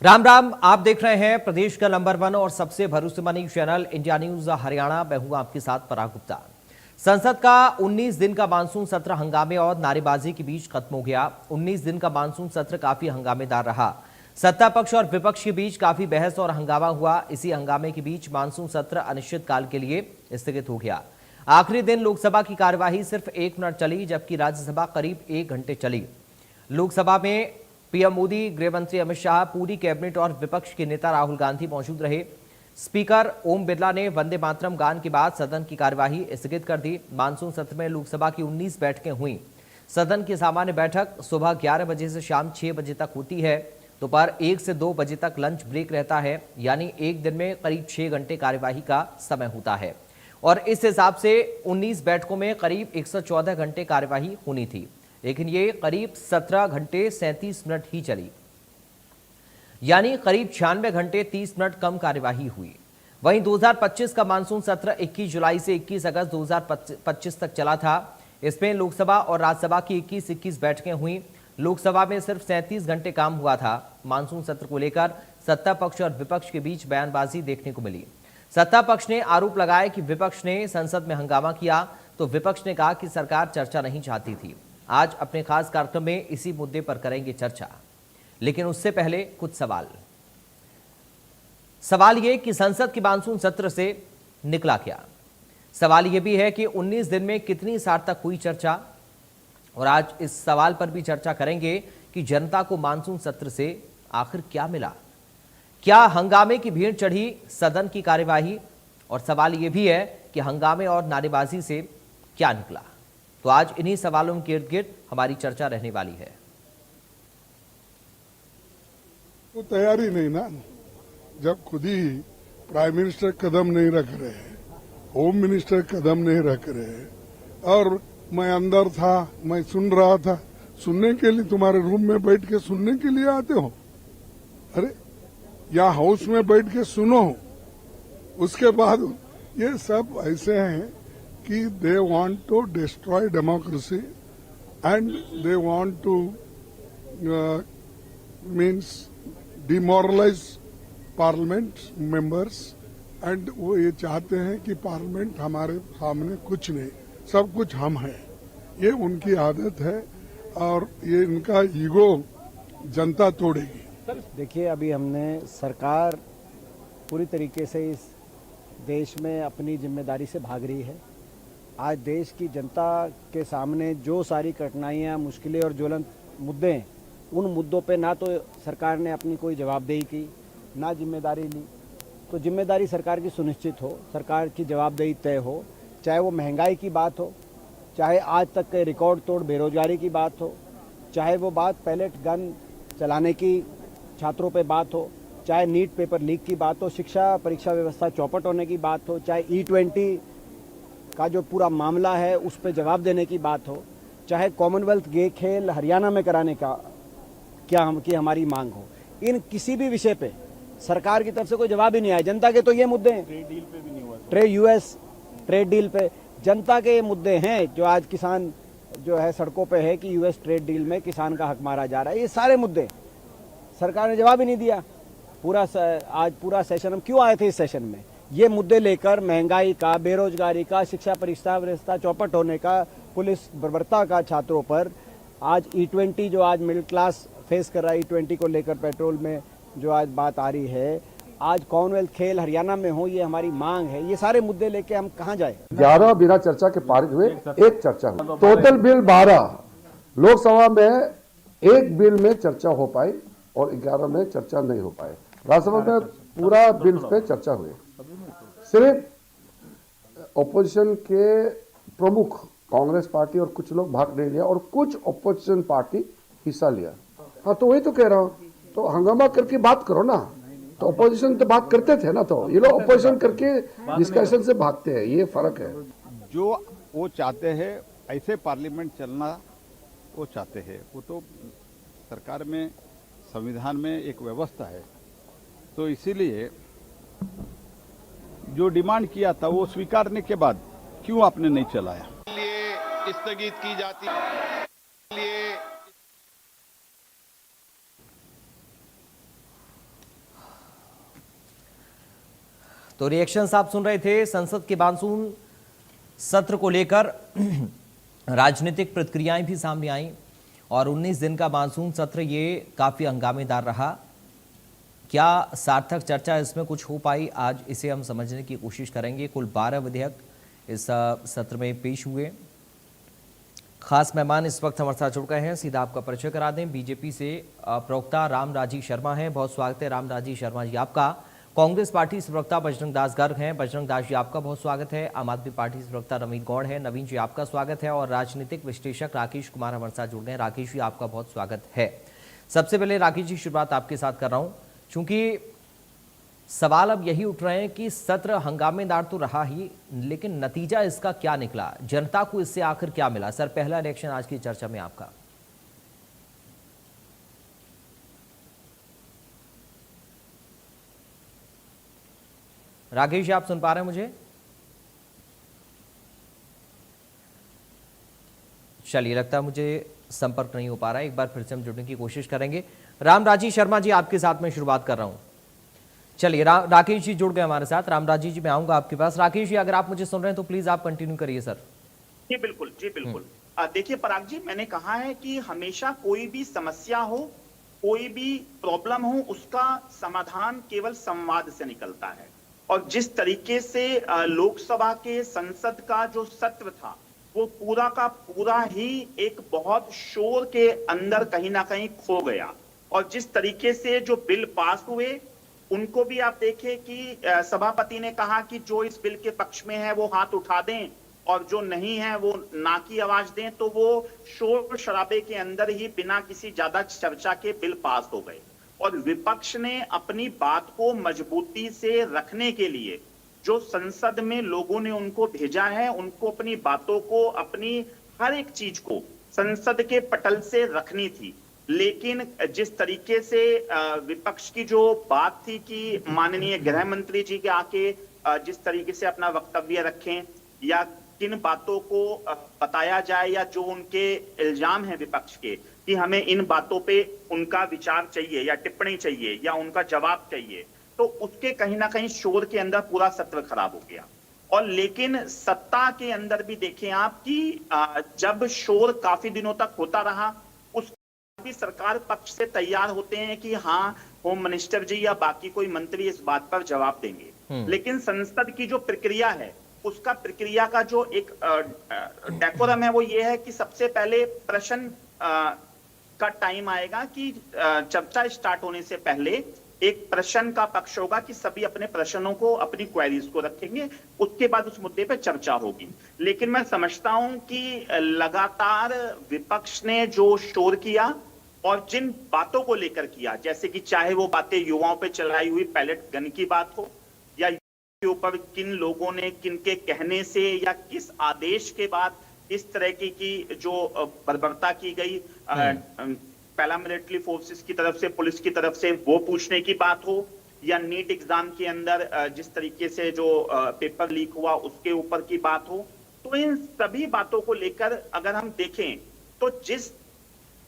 राम राम। आप देख रहे हैं प्रदेश का नंबर 1 और सबसे भरोसेमंद चैनल इंडिया न्यूज हरियाणा। मैं हूं आपके साथ पराग गुप्ता। संसद का 19 दिन का मानसून सत्र हंगामे और नारेबाजी के बीच खत्म हो गया। 19 दिन का मानसून सत्र काफी हंगामेदार रहा। सत्ता पक्ष और विपक्ष के बीच काफी बहस और हंगामा हुआ। इसी हंगामे के बीच मानसून सत्र अनिश्चितकाल के लिए स्थगित हो गया। आखिरी दिन लोकसभा की कार्यवाही सिर्फ 1 मिनट चली, जबकि राज्यसभा करीब 1 घंटे चली। लोकसभा में पीएम मोदी, गृह मंत्री अमित शाह, पूरी कैबिनेट और विपक्ष के नेता राहुल गांधी मौजूद रहे। स्पीकर ओम बिरला ने वंदे मातरम गान के बाद सदन की कार्यवाही स्थगित कर दी। मानसून सत्र में लोकसभा की 19 बैठकें हुई। सदन की सामान्य बैठक सुबह 11 बजे से शाम 6 बजे तक होती है। दोपहर 1 से 2 बजे तक लंच ब्रेक रहता है, यानी एक दिन में करीब 6 घंटे कार्यवाही का समय होता है। और इस हिसाब से 19 बैठकों में करीब 114 घंटे कार्यवाही होनी थी, लेकिन ये करीब 17 घंटे 37 मिनट ही चली, यानी करीब 96 घंटे 30 मिनट कम कार्यवाही हुई। वहीं 2025 का मानसून सत्र 21 जुलाई से 21 अगस्त 2025 तक चला था। इसमें लोकसभा और राज्यसभा की 21 बैठकें हुई। लोकसभा में सिर्फ 37 घंटे काम हुआ था। मानसून सत्र को लेकर सत्ता पक्ष और विपक्ष के बीच बयानबाजी देखने को मिली। सत्ता पक्ष ने आरोप लगाया कि विपक्ष ने संसद में हंगामा किया, तो विपक्ष ने कहा कि सरकार चर्चा नहीं चाहती थी। आज अपने खास कार्यक्रम में इसी मुद्दे पर करेंगे चर्चा, लेकिन उससे पहले कुछ सवाल ये कि संसद के मानसून सत्र से निकला क्या। सवाल यह भी है कि 19 दिन में कितनी सार्थक हुई चर्चा। और आज इस सवाल पर भी चर्चा करेंगे कि जनता को मानसून सत्र से आखिर क्या मिला। क्या हंगामे की भीड़ चढ़ी सदन की कार्यवाही, और सवाल यह भी है कि हंगामे और नारेबाजी से क्या निकला। तो आज इन्हीं सवालों के इर्द गिर्द हमारी चर्चा रहने वाली है। तो तैयारी नहीं ना, जब खुद ही प्राइम मिनिस्टर कदम नहीं रख रहे, होम मिनिस्टर कदम नहीं रख रहे, और मैं अंदर था, मैं सुन रहा था। सुनने के लिए तुम्हारे रूम में बैठ के सुनने के लिए आते हो? अरे या हाउस में बैठ के सुनो। उसके बाद ये सब ऐसे हैं कि they want to destroy democracy and they want to means demoralise parliament members, and वो ये चाहते हैं कि पार्लियामेंट हमारे सामने कुछ नहीं, सब कुछ हम हैं। ये उनकी आदत है और ये इनका ईगो जनता तोड़ेगी। देखिए, अभी हमने सरकार पूरी तरीके से इस देश में अपनी जिम्मेदारी से भाग रही है। आज देश की जनता के सामने जो सारी कठिनाइयाँ, मुश्किलें और ज्वलंत मुद्दे हैं, उन मुद्दों पे ना तो सरकार ने अपनी कोई जवाबदेही की, ना जिम्मेदारी ली। तो जिम्मेदारी सरकार की सुनिश्चित हो, सरकार की जवाबदेही तय हो, चाहे वो महंगाई की बात हो, चाहे आज तक के रिकॉर्ड तोड़ बेरोजगारी की बात हो, चाहे वो बात पैलेट गन चलाने की छात्रों पे बात हो, चाहे नीट पेपर लीक की बात हो, शिक्षा परीक्षा व्यवस्था चौपट होने की बात हो, चाहे E20 का जो पूरा मामला है उस पर जवाब देने की बात हो, चाहे कॉमनवेल्थ खेल हरियाणा में कराने का की हमारी मांग हो। इन किसी भी विषय पे सरकार की तरफ से कोई जवाब ही नहीं आया। जनता के तो ये मुद्दे हैं, ट्रेड डील पे भी नहीं हुआ, US ट्रेड डील पे जनता के ये मुद्दे हैं। जो आज किसान जो है सड़कों पे है कि US ट्रेड डील में किसान का हक मारा जा रहा है, ये सारे मुद्दे सरकार ने जवाब ही नहीं दिया। आज पूरा सेशन हम क्यों आए थे इस सेशन में? ये मुद्दे लेकर, महंगाई का, बेरोजगारी का, शिक्षा परीक्षा व्यवस्था चौपट होने का, पुलिस बर्बरता का छात्रों पर, आज E20 जो आज मिडिल क्लास फेस कर रहा है, E20 को लेकर पेट्रोल में जो आज बात आ रही है, आज कॉमनवेल्थ खेल हरियाणा में हो, ये हमारी मांग है। ये सारे मुद्दे लेके हम कहाँ जाए? 11 बिना चर्चा के पारित हुए, एक चर्चा हुई। टोटल बिल 12, लोकसभा में एक बिल में चर्चा हो पाई और 11 में चर्चा नहीं हो पाए। राज्यसभा में पूरा बिल पे चर्चा हुई। सिर्फ ओपोजिशन के प्रमुख कांग्रेस पार्टी और कुछ लोग भाग नहीं लिया और कुछ ओपोजिशन पार्टी हिस्सा लिया। हाँ, तो वही तो कह रहा हूँ, तो हंगामा करके बात करो ना। तो ओपोजिशन तो बात करते थे ना, तो ये लोग ओपोजिशन करके डिस्कशन से भागते हैं, ये फर्क है। जो वो चाहते हैं ऐसे पार्लियामेंट चलना वो चाहते हैं, वो तो सरकार में, संविधान में एक व्यवस्था है। तो इसीलिए जो डिमांड किया था वो स्वीकारने के बाद क्यों आपने नहीं चलाया? स्थगित की जाती है। तो रिएक्शंस आप सुन रहे थे संसद के मानसून सत्र को लेकर। राजनीतिक प्रतिक्रियाएं भी सामने आई और 19 दिन का मानसून सत्र ये काफी हंगामेदार रहा। क्या सार्थक चर्चा इसमें कुछ हो पाई, आज इसे हम समझने की कोशिश करेंगे। कुल 12 विधेयक इस सत्र में पेश हुए। खास मेहमान इस वक्त हमारे साथ जुड़ गए हैं, सीधा आपका परिचय करा दें। बीजेपी से प्रवक्ता राम राजीव शर्मा हैं, बहुत स्वागत है राम राजीव शर्मा जी आपका। कांग्रेस पार्टी से प्रवक्ता बजरंग दास गर्ग हैं, बजरंग दास जी आपका बहुत स्वागत है। आम आदमी पार्टी से प्रवक्ता नवीन गौड़ है, नवीन जी आपका स्वागत है। और राजनीतिक विश्लेषक राकेश कुमार हमारे साथ जुड़ गए हैं, राकेश जी आपका बहुत स्वागत है। सबसे पहले राकेश जी शुरुआत आपके साथ कर रहा हूं, क्योंकि सवाल अब यही उठ रहे हैं कि सत्र हंगामेदार तो रहा ही, लेकिन नतीजा इसका क्या निकला, जनता को इससे आखिर क्या मिला। सर पहला रिएक्शन आज की चर्चा में आपका। राकेश जी आप सुन पा रहे हैं मुझे? चलिए, लगता है मुझे संपर्क नहीं हो पा रहा है, एक बार फिर से हम जुड़ने की कोशिश करेंगे। राम राजीव शर्मा जी आपके साथ में शुरुआत कर रहा हूं। चलिए, राकेश जी जुड़ गए हमारे साथ। राम राजीव जी मैं आऊंगा आपके पास। राकेश जी अगर आप मुझे सुन रहे हैं तो प्लीज आप कंटिन्यू करिए सर। जी बिल्कुल, जी बिल्कुल। देखिए पराग जी, मैंने कहा है कि हमेशा कोई भी समस्या हो, कोई भी प्रॉब्लम हो, उसका समाधान केवल संवाद से निकलता है। और जिस तरीके से लोकसभा के संसद का जो सत्र था वो पूरा का पूरा ही एक बहुत शोर के अंदर कहीं ना कहीं खो गया। और जिस तरीके से जो बिल पास हुए उनको भी आप देखें कि सभापति ने कहा कि जो इस बिल के पक्ष में है वो हाथ उठा दें और जो नहीं है वो ना की आवाज दें, तो वो शोर शराबे के अंदर ही बिना किसी ज्यादा चर्चा के बिल पास हो गए। और विपक्ष ने अपनी बात को मजबूती से रखने के लिए जो संसद में लोगों ने उनको भेजा है, उनको अपनी बातों को, अपनी हर एक चीज को संसद के पटल से रखनी थी। लेकिन जिस तरीके से विपक्ष की जो बात थी कि माननीय गृह मंत्री जी के आके जिस तरीके से अपना वक्तव्य रखें या किन बातों को बताया जाए, या जो उनके इल्जाम हैं विपक्ष के कि हमें इन बातों पे उनका विचार चाहिए या टिप्पणी चाहिए या उनका जवाब चाहिए, तो उसके कहीं ना कहीं शोर के अंदर पूरा सत्र खराब हो गया। और लेकिन सत्ता के अंदर भी देखें आप कि जब शोर काफी दिनों तक होता रहा, उस भी सरकार पक्ष से तैयार होते हैं कि हाँ होम मिनिस्टर जी या बाकी कोई मंत्री इस बात पर जवाब देंगे। लेकिन संसद की जो प्रक्रिया है, उसका प्रक्रिया का जो एक डेकोरम है वो ये है कि सबसे पहले प्रश्न का टाइम आएगा कि चर्चा स्टार्ट होने से पहले एक प्रश्न का पक्ष होगा कि सभी अपने प्रश्नों को, अपनी क्वेरीज को रखेंगे, उसके बाद उस मुद्दे पे चर्चा होगी। लेकिन मैं समझता हूं कि लगातार विपक्ष ने जो शोर किया और जिन बातों को लेकर किया, जैसे कि चाहे वो बातें युवाओं पे चलाई हुई पैलेट गन की बात हो, या के ऊपर किन लोगों ने किनके कहने से या किस आदेश के बाद इस तरह की जो बर्बरता की गई पैरामिलिट्री फोर्सेस की तरफ से, पुलिस की तरफ से, वो पूछने की बात हो, या नीट एग्जाम के अंदर जिस तरीके से जो पेपर लीक हुआ उसके ऊपर की बात हो, तो इन सभी बातों को लेकर अगर हम देखें तो जिस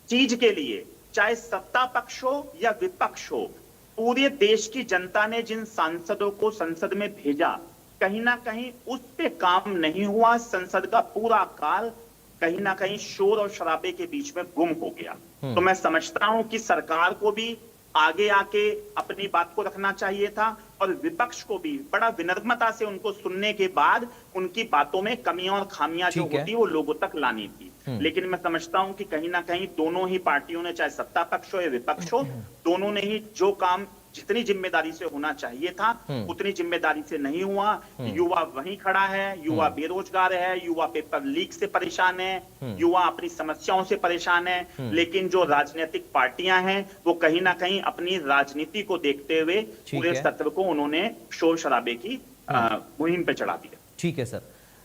चीज के लिए चाहे सत्ता पक्ष हो या विपक्ष हो, पूरे देश की जनता ने जिन सांसदों को संसद में भेजा, कहीं ना कहीं उस पे काम नहीं हुआ। संसद का पूरा काल कहीं ना कहीं शोर और शराबे के बीच में गुम हो गया। तो मैं समझता हूं कि सरकार को भी आगे आके अपनी बात को रखना चाहिए था और विपक्ष को भी बड़ा विनम्रता से उनको सुनने के बाद उनकी बातों में कमियां और खामियां जो होती वो लोगों तक लानी थी। लेकिन मैं समझता हूं कि कहीं ना कहीं दोनों ही पार्टियों ने, चाहे सत्ता पक्ष हो या विपक्ष हो, दोनों ने ही जो काम जितनी जिम्मेदारी से होना चाहिए था उतनी जिम्मेदारी से नहीं हुआ। युवा वहीं खड़ा है, युवा बेरोजगार है, युवा पेपर लीक से परेशान है, युवा अपनी समस्याओं से परेशान है। लेकिन जो राजनीतिक पार्टियां हैं वो कहीं ना कहीं अपनी राजनीति को देखते हुए पूरे सत्र को उन्होंने शोर शराबे की मुहिम पे चढ़ा दिया। ठीक है सर।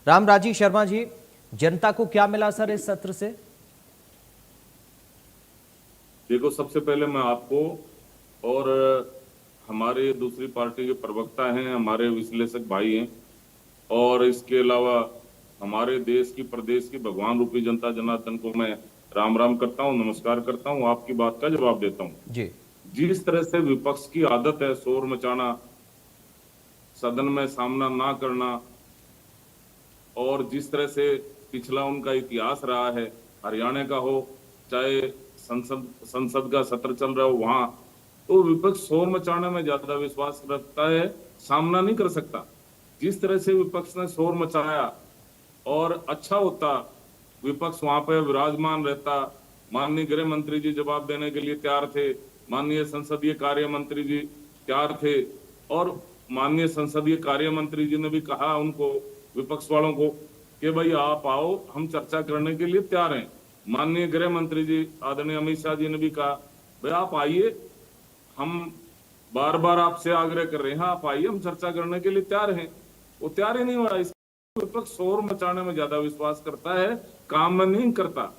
राम राजीव शर्मा जी, जनता को क्या मिला सर इस सत्र से? देखो, सबसे पहले मैं आपको और हमारे दूसरी पार्टी के प्रवक्ता हैं, हमारे विश्लेषक भाई हैं, और इसके अलावा हमारे देश की, प्रदेश की भगवान रूपी जनता जनार्दन को मैं राम राम करता हूं, नमस्कार करता हूं, आपकी बात का जवाब देता हूं। जी, जिस तरह से विपक्ष की आदत है शोर मचाना, सदन में सामना ना करना, और जिस तरह से पिछला उनका इतिहास रहा है, हरियाणा का हो चाहे संसद का सत्र चल रहा हो वहां, तो विपक्ष शोर मचाने में ज्यादा विश्वास रखता है, सामना नहीं कर सकता। जिस तरह से विपक्ष ने शोर मचाया, और अच्छा होता विपक्ष वहां पे विराजमान रहता, माननीय गृह मंत्री जी जवाब देने के लिए तैयार थे, माननीय संसदीय कार्य मंत्री जी तैयार थे, और माननीय संसदीय कार्य मंत्री जी ने भी कहा उनको, विपक्ष वालों को, कि भाई आप आओ, हम चर्चा करने के लिए तैयार हैं। माननीय गृह मंत्री जी आदरणीय अमित शाह जी ने भी कहा, भाई आप आइए, हम बार बार आपसे आग्रह कर रहे हैं, आप आइए, हम चर्चा करने के लिए तैयार हैं। वो तैयार ही नहीं हो रहा। विपक्ष शोर मचाने में ज्यादा विश्वास करता है, काम में नहीं करता।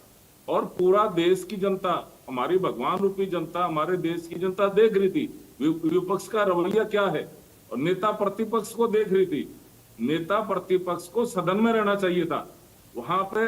और पूरा देश की जनता, हमारी भगवान रूपी जनता, हमारे देश की जनता देख रही थी विपक्ष का रवैया क्या है, और नेता प्रतिपक्ष को देख रही थी। नेता प्रतिपक्ष को सदन में रहना चाहिए था, वहां पे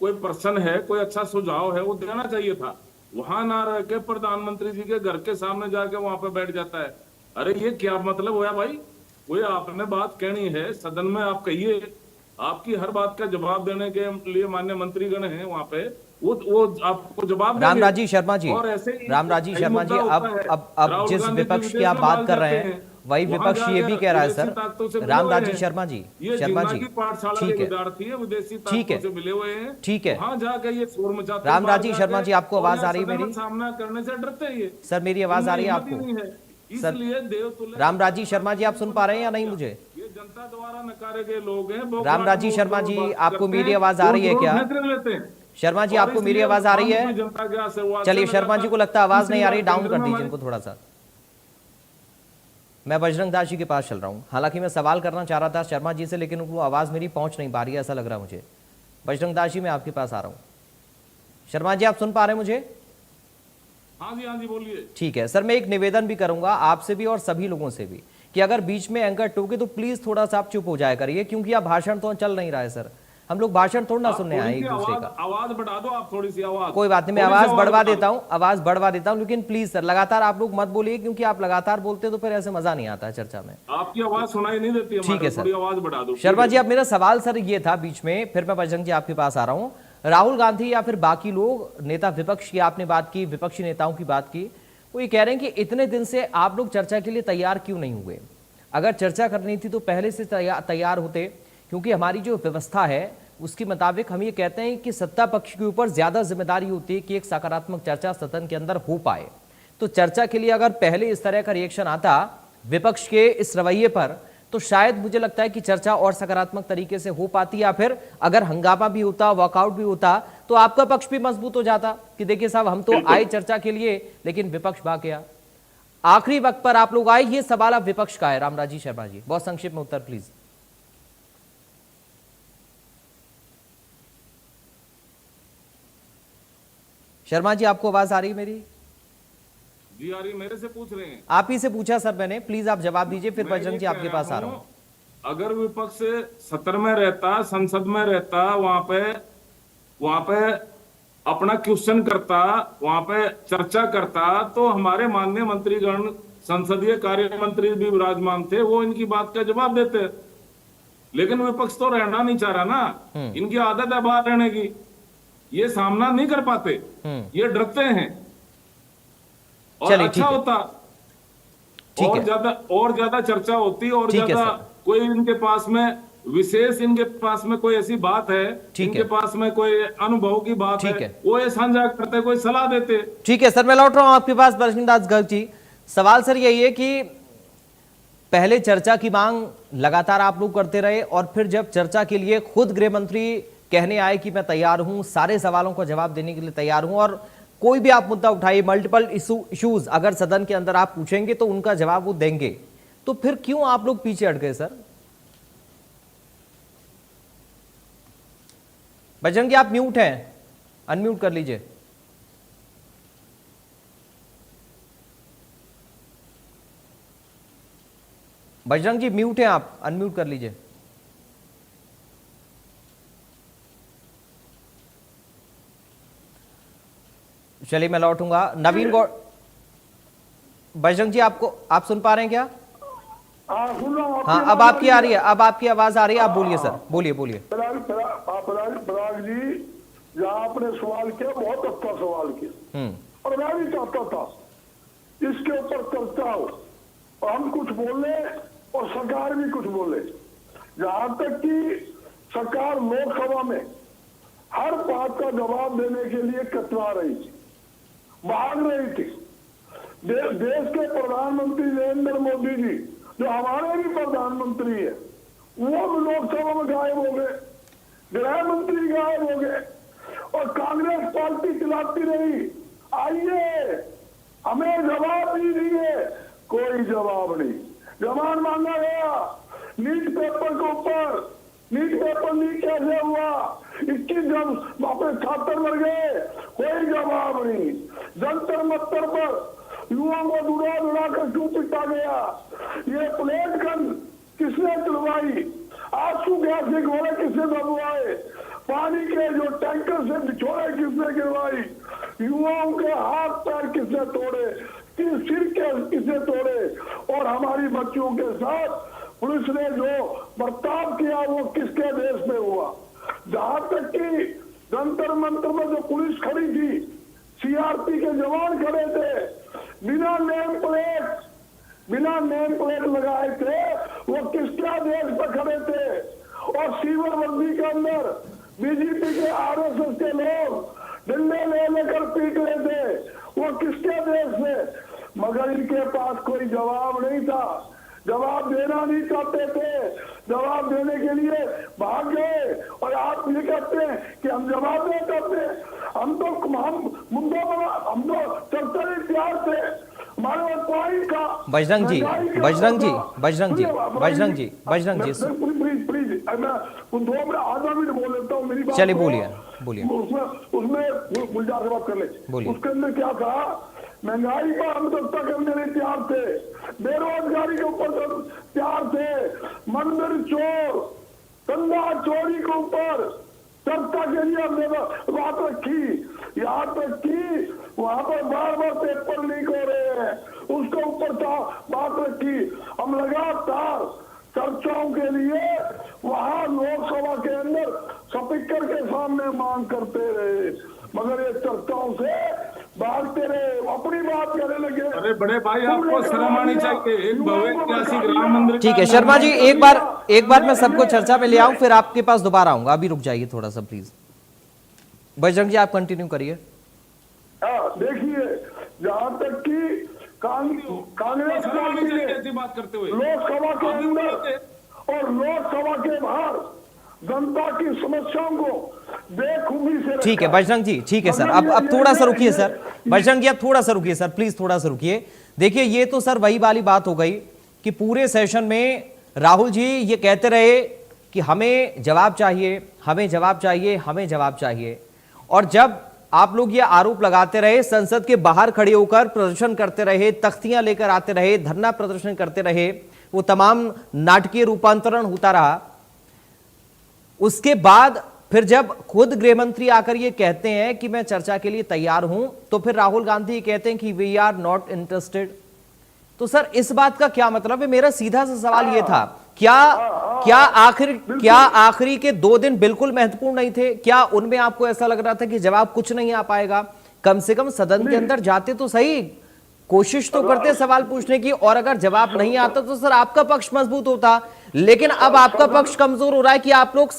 कोई प्रश्न है, कोई अच्छा सुझाव है, वो देना चाहिए था। वहां ना रह के प्रधानमंत्री जी के घर के सामने जाके वहां पे बैठ जाता है। अरे ये क्या मतलब हुआ भाई? कोई आपने बात कहनी है सदन में, आप कहिए, आपकी हर बात का जवाब देने के लिए माननीय मंत्रीगण हैं वहां पे, वो आपको जवाब रामराजी शर्मा जी, और ऐसे रामराजी शर्मा जी, अब जिस विपक्ष की आप बात कर रहे हैं वही विपक्ष ये भी कह रहा है सर। रामराजी शर्मा जी, ठीक है, ठीक है, ठीक है। रामराजी शर्मा जी, आपको आवाज आ रही है मेरी? सामना करने से डरते हैं सर, मेरी आवाज आ रही है आपको? सर, रामराजी शर्मा जी, आप सुन पा रहे हैं या नहीं मुझे? ये जनता द्वारा नकारे गए लोग हैं। रामराजी शर्मा जी, आपको मेरी आवाज आ रही है क्या? शर्मा जी, आपको मेरी आवाज आ रही है? चलिए, शर्मा जी को लगता है आवाज नहीं आ रही, डाउन कर दीजिए इनको थोड़ा सा। मैं बजरंग दास जी के पास चल रहा हूं। हालांकि मैं सवाल करना चाह रहा था शर्मा जी से, लेकिन उनको आवाज मेरी पहुंच नहीं पा रही है, ऐसा लग रहा है मुझे। बजरंग दास जी, मैं आपके पास आ रहा हूं। शर्मा जी, आप सुन पा रहे हैं मुझे? हाँ जी, बोलिए। ठीक है सर, मैं एक निवेदन भी करूंगा आपसे भी और सभी लोगों से भी कि अगर बीच में एंकर टोके तो प्लीज थोड़ा सा आप चुप हो जाया करिए, क्योंकि आप भाषण तो चल नहीं रहा है सर। हम लोग भाषण थोड़ा ना सुनने आए एक दूसरे का। आवाज बढ़ा दो आप, थोड़ी सी आवाज। कोई बात नहीं, मैं आवाज बढ़वा देता हूं, आवाज बढ़वा देता हूं, लेकिन प्लीज सर लगातार आप लोग मत बोलिए, क्योंकि आप लगातार बोलते तो फिर ऐसे मजा नहीं आता है चर्चा में। आपकी आवाज सुनाई नहीं देती। ठीक है सर, आवाज बढ़ा दो। शर्मा जी, अब मेरा सवाल सर ये था बीच में, फिर मैं बजरंग जी आपके पास आ रहा हूं। राहुल गांधी या फिर बाकी लोग, नेता विपक्ष की आपने बात की, विपक्षी नेताओं की बात की, वो ये कह रहे हैं कि इतने दिन से आप लोग चर्चा के लिए तैयार क्यों नहीं हुए? अगर चर्चा करनी थी तो पहले से तैयार होते, क्योंकि हमारी जो व्यवस्था है उसके मुताबिक हम ये कहते हैं कि सत्ता पक्ष के ऊपर ज्यादा जिम्मेदारी होती है कि एक सकारात्मक चर्चा सदन के अंदर हो पाए। तो चर्चा के लिए अगर पहले इस तरह का रिएक्शन आता विपक्ष के इस रवैये पर, तो शायद मुझे लगता है कि चर्चा और सकारात्मक तरीके से हो पाती, या फिर अगर हंगामा भी होता, वॉकआउट भी होता, तो आपका पक्ष भी मजबूत हो जाता कि देखिए साहब, हम तो आए चर्चा के लिए, लेकिन विपक्ष भाग गया। आखिरी वक्त पर आप लोग आए, ये सवाल अब विपक्ष का है। रामराजी शर्मा जी, बहुत संक्षिप्त में उत्तर प्लीज। शर्मा जी, आपको आवाज आ रही है मेरी? जी आ रही, मेरे से पूछ रहे हैं? आप ही से पूछा सर मैंने, प्लीज आप जवाब दीजिए, फिर बजरंग जी आपके पास आ रहा हूं। अगर विपक्ष सत्र में रहता, संसद में रहता, वहां पे अपना क्वेश्चन करता, वहां पे चर्चा करता, तो हमारे माननीय मंत्रीगण, संसदीय कार्य मंत्री भी विराजमान थे, वो इनकी बात का जवाब देते। लेकिन विपक्ष तो रहना नहीं चाह रहा ना, इनकी आदत है बाहर रहने की, ये सामना नहीं कर पाते, ये डरते हैं। और अच्छा होता और ज्यादा चर्चा होती, और ज्यादा कोई इनके पास में विशेष, इनके पास में कोई ऐसी बात है, इनके पास में कोई अनुभव की बात है, वो ये साझा करते, कोई सलाह देते। ठीक है सर, मैं लौट रहा हूं आपके पास। बजरंग दास गर्ग जी, सवाल सर यही है कि पहले चर्चा की मांग लगातार आप लोग करते रहे, और फिर जब चर्चा के लिए खुद गृह मंत्री कहने आए कि मैं तैयार हूं, सारे सवालों का जवाब देने के लिए तैयार हूं, और कोई भी आप मुद्दा उठाइए, मल्टीपल इश्यूज अगर सदन के अंदर आप पूछेंगे तो उनका जवाब वो देंगे, तो फिर क्यों आप लोग पीछे हट गए सर? बजरंग जी, आप म्यूट हैं, अनम्यूट कर लीजिए। बजरंग जी म्यूट हैं आप, अनम्यूट कर लीजिए। चलिए मैं लौटूंगा। नवीन गौड़, बजरंग जी आप सुन पा रहे हैं क्या? सुन रहा हूँ। हाँ, अब आपकी आ रही है, अब आपकी आवाज आ रही है, आप बोलिए सर, बोलिए बोलिए। पराग जी, जहाँ आपने सवाल किया बहुत अच्छा सवाल किया, और मैं भी चाहता था इसके ऊपर चर्चा हो और हम कुछ बोले और सरकार भी कुछ बोले। जहां तक कि सरकार लोकसभा में हर बात का जवाब देने के लिए कतरा रही थी, भाग रही थी। देश के प्रधानमंत्री नरेंद्र मोदी जी, जो हमारे भी प्रधानमंत्री है, वो भी लोकसभा में गायब हो गए, गृह मंत्री गायब हो गए, और कांग्रेस पार्टी चिल्लाती रही आइए हमें जवाब नहीं दिए, कोई जवाब नहीं। जवाब मांगा गया नीट पेपर के ऊपर, नीट पेपर लीक कैसे हुआ, 21 जब अपने छात्र मर गए, कोई जवाब नहीं। जंतर मंतर पर युवाओं को दुड़ा कर क्यों पिटा गया, ये प्लेट गन किसने चलवाई, आंसू गैस के गोले किसने दबवाए, पानी के जो टैंकर से बिछोड़े किसने गिरवाई, युवाओं के हाथ पैर किसने तोड़े, सिर के किसने तोड़े, और हमारी बच्चियों के साथ पुलिस ने जो बर्ताव किया वो किसके देश में हुआ। जहां तक कि जंतर मंतर में जो पुलिस खड़ी थी, सीआरपी के जवान खड़े थे, बिना नेम प्लेट लगाए थे, वो किसके देश पर खड़े थे, और सीवर वर्दी के अंदर बीजेपी के आरएसएस के लोग डंडे लेकर पीट रहे थे, वो किसके देश से। मगर इनके पास कोई जवाब नहीं था, जवाब देना नहीं चाहते थे, जवाब देने के लिए भाग गए। और आप ये कहते हैं कि हम जवाब नहीं करते, हम मुद्दों पर हम तो चर्चा नहीं तैयार थे, हमारे पास पॉइंट का। बजरंग जी प्लीज मैं 2 मिनट आधा मिनट बोल लेता हूँ, मेरी बात। चलिए बोलिए। उसमें गुलजार से बात कर ले। उसके अंदर क्या कहा, महंगाई पर हम चर्चा करने लिए तैयार थे, बेरोजगारी के ऊपर तैयार थे, मंदिर चोर धंधा चोरी के ऊपर चर्चा के लिए हमने बात रखी। यहाँ तक कि वहां पर बार पेपर लीक हो रहे हैं, उसके ऊपर बात रखी। हम लगातार चर्चाओं के लिए वहां लोकसभा के अंदर स्पीकर के सामने मांग करते रहे, मगर ये चर्चाओं से भागते रहे, अपनी बात करने लगे। अरे बड़े भाई, आपको शर्म आनी चाहिए, एक भव्य ऐतिहासिक राम मंदिर। ठीक है शर्मा जी, एक बार मैं सबको चर्चा में ले आऊं, फिर आपके पास दोबारा आऊंगा, अभी रुक जाइए थोड़ा सा प्लीज। बजरंग जी आप कंटिन्यू करिए। देखिए, जहां तक कि कांग्रेस पार्टी ने लोकसभा के अंदर और लोकसभा के बाहर जनता की समस्याओं को बेखूबी से। ठीक है बजरंग जी, ठीक है सर, अब थोड़ा सा रुकिए सर, बजरंग जी अब थोड़ा सा रुकिए सर, प्लीज थोड़ा सा रुकिए। देखिए ये तो सर वही वाली बात हो गई कि पूरे सेशन में राहुल जी ये कहते रहे कि हमें जवाब चाहिए, हमें जवाब चाहिए, हमें जवाब चाहिए, और जब आप लोग ये आरोप लगाते रहे, संसद के बाहर खड़े होकर प्रदर्शन करते रहे, तख्तियां लेकर आते रहे, धरना प्रदर्शन करते रहे, वो तमाम नाटकीय रूपांतरण होता रहा। उसके बाद फिर जब खुद गृह मंत्री आकर ये कहते हैं कि मैं चर्चा के लिए तैयार हूं, तो फिर राहुल गांधी कहते हैं कि वी आर नॉट इंटरेस्टेड। तो सर इस बात का क्या मतलब है? मेरा सीधा सा सवाल ये था, क्या आखिरी के 2 दिन बिल्कुल महत्वपूर्ण नहीं थे? क्या उनमें आपको ऐसा लग रहा था कि जवाब कुछ नहीं आ पाएगा? कम से कम सदन के अंदर जाते तो सही, कोशिश तो करते सवाल पूछने की, और अगर जवाब नहीं आता तो सर आपका पक्ष मजबूत होता। लेकिन अब आपका पक्ष कमजोर हो रहा है कि आप लोग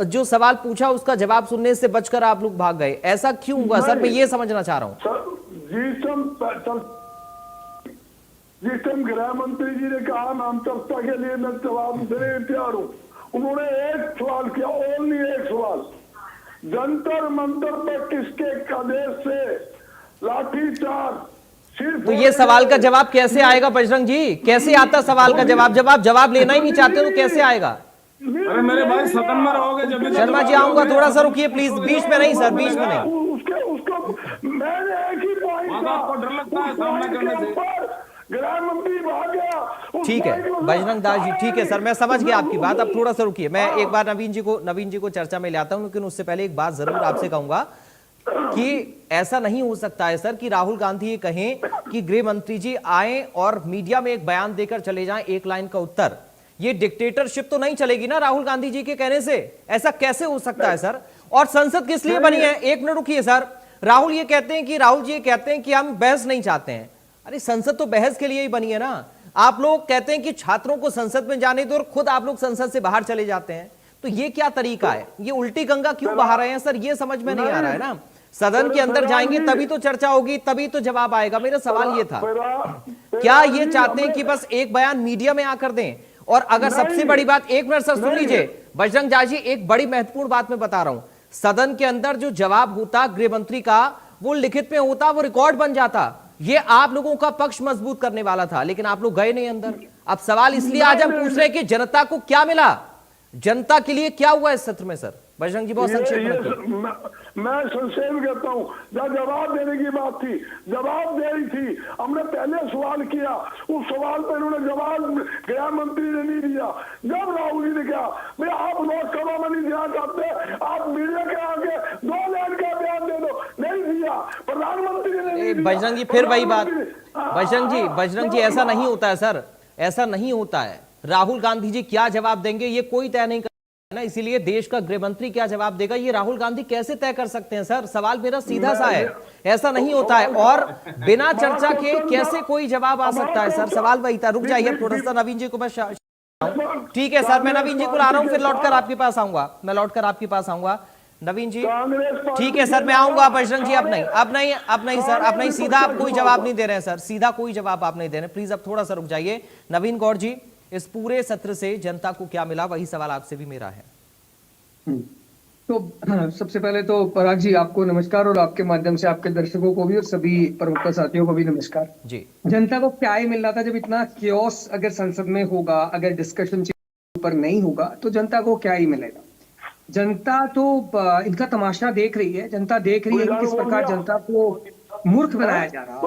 जो सवाल पूछा उसका जवाब सुनने से बचकर आप लोग भाग गए। ऐसा क्यों हुआ सर? मैं ये समझना चाह रहा हूं। जिस टाइम गृह मंत्री जी ने कहा मैं चर्चा के लिए मैं जवाब देने तैयार हूं, उन्होंने एक सवाल किया, ओनली एक सवाल, जंतर मंतर पर किसके आदेश से लाठीचार्ज। तो ये सवाल का जवाब कैसे आएगा बजरंग जी? कैसे आता सवाल का जवाब? जब आप जवाब लेना ही नहीं चाहते तो कैसे आएगा? अरे मेरे भाई सदन में रहोगे जब। शर्मा जी आऊंगा, थोड़ा सा रुकिए प्लीज, बीच में नहीं सर, बीच में नहीं। मैंने एक ही पॉइंट, आपको डर लगता है सामना करने से? गृह मंत्री भाग गया। ठीक है बजरंग दास जी, ठीक है सर, मैं समझ गया आपकी बात। अब थोड़ा सा रुकिए, मैं एक बार नवीन जी को चर्चा में ले आता हूं, लेकिन उससे पहले एक बात जरूर आपसे कहूंगा कि ऐसा नहीं हो सकता है सर कि राहुल गांधी ये कहें कि गृह मंत्री जी आए और मीडिया में एक बयान देकर चले जाएं एक लाइन का उत्तर। ये डिक्टेटरशिप तो नहीं चलेगी ना राहुल गांधी जी के कहने से, ऐसा कैसे हो सकता है सर? और संसद किस लिए बनी है? एक मिनट रुकिए सर। राहुल जी ये कहते हैं कि हम बहस नहीं चाहते हैं। अरे संसद तो बहस के लिए ही बनी है ना। आप लोग कहते हैं कि छात्रों को संसद में जाने दो और खुद आप लोग संसद से बाहर चले जाते हैं, तो ये क्या तरीका है? ये उल्टी गंगा क्यों बहा रहे हैं सर? ये समझ में नहीं आ रहा है ना। सदन के अंदर जाएंगे तभी तो चर्चा होगी, तभी तो जवाब आएगा। मेरा सवाल ये था, क्या ये चाहते हैं कि बस एक बयान मीडिया में आकर दें? और अगर सबसे बड़ी बात, एक मिनट सर सुन लीजिए बजरंग जी, एक बड़ी महत्वपूर्ण बात मैं बता रहा हूं। सदन के अंदर जो जवाब होता गृह मंत्री का, वो लिखित में होता, वो रिकॉर्ड बन जाता। ये आप लोगों का पक्ष मजबूत करने वाला था, लेकिन आप लोग गए नहीं अंदर। अब सवाल इसलिए आज हम पूछ रहे हैं कि जनता को क्या मिला, जनता के लिए क्या हुआ इस सत्र में सर? बजरंग जी बहुत संक्षेप में। मैं संक्षेप कहता हूँ, जब जवाब देने की बात थी, जवाब दे रही थी, हमने पहले सवाल किया, उस सवाल पर उन्होंने जवाब गृह मंत्री ने नहीं दिया। जब राहुल जी ने कहा भाई आप लोकसभा में नहीं देना चाहते, आप मीडिया के आगे 2 लाइन का बयान दे दो, नहीं दिया। प्रधानमंत्री ने नहीं दिया। बजरंग जी फिर वही बात। बजरंग जी ऐसा नहीं होता है सर, ऐसा नहीं होता है। राहुल गांधी जी क्या जवाब देंगे ये कोई तय नहीं ना, इसीलिए देश का गृह मंत्री क्या जवाब देगा ये राहुल गांधी कैसे तय कर सकते हैं सर? सवाल मेरा सीधा सा है, ऐसा नहीं होता है। और बिना चर्चा के कैसे कोई जवाब आ सकता है सर? सवाल वही था। रुक जाइए थोड़ा सा, नवीन जी को मैं ठीक है सर, मैं नवीन जी को ला रहा हूं, फिर लौटकर आपके पास आऊंगा। मैं लौटकर आपके पास आऊंगा नवीन जी। ठीक है सर, मैं आऊंगा। बजरंग जी अब नहीं सर, अब नहीं, सीधा आप कोई जवाब नहीं दे रहे हैं सर, सीधा कोई जवाब आप नहीं दे रहे हैं। प्लीज अब थोड़ा सा रुक जाइए। नवीन गौड़ जी, इस पूरे सत्र से जनता को क्या मिला, वही सवाल आपसे भी मेरा है। तो सबसे पहले तो पराग जी आपको नमस्कार, और आपके माध्यम से आपके दर्शकों को भी और सभी प्रवक्ता साथियों को भी नमस्कार जी। जनता को क्या ही मिल रहा था? जब इतना क्योस अगर संसद में होगा, अगर डिस्कशन पर नहीं होगा, तो जनता को क्या ही मिलेगा? जनता तो इनका तमाशा देख रही है। जनता देख रही है कि किस प्रकार जनता को मूर्ख बनाया जा रहा है।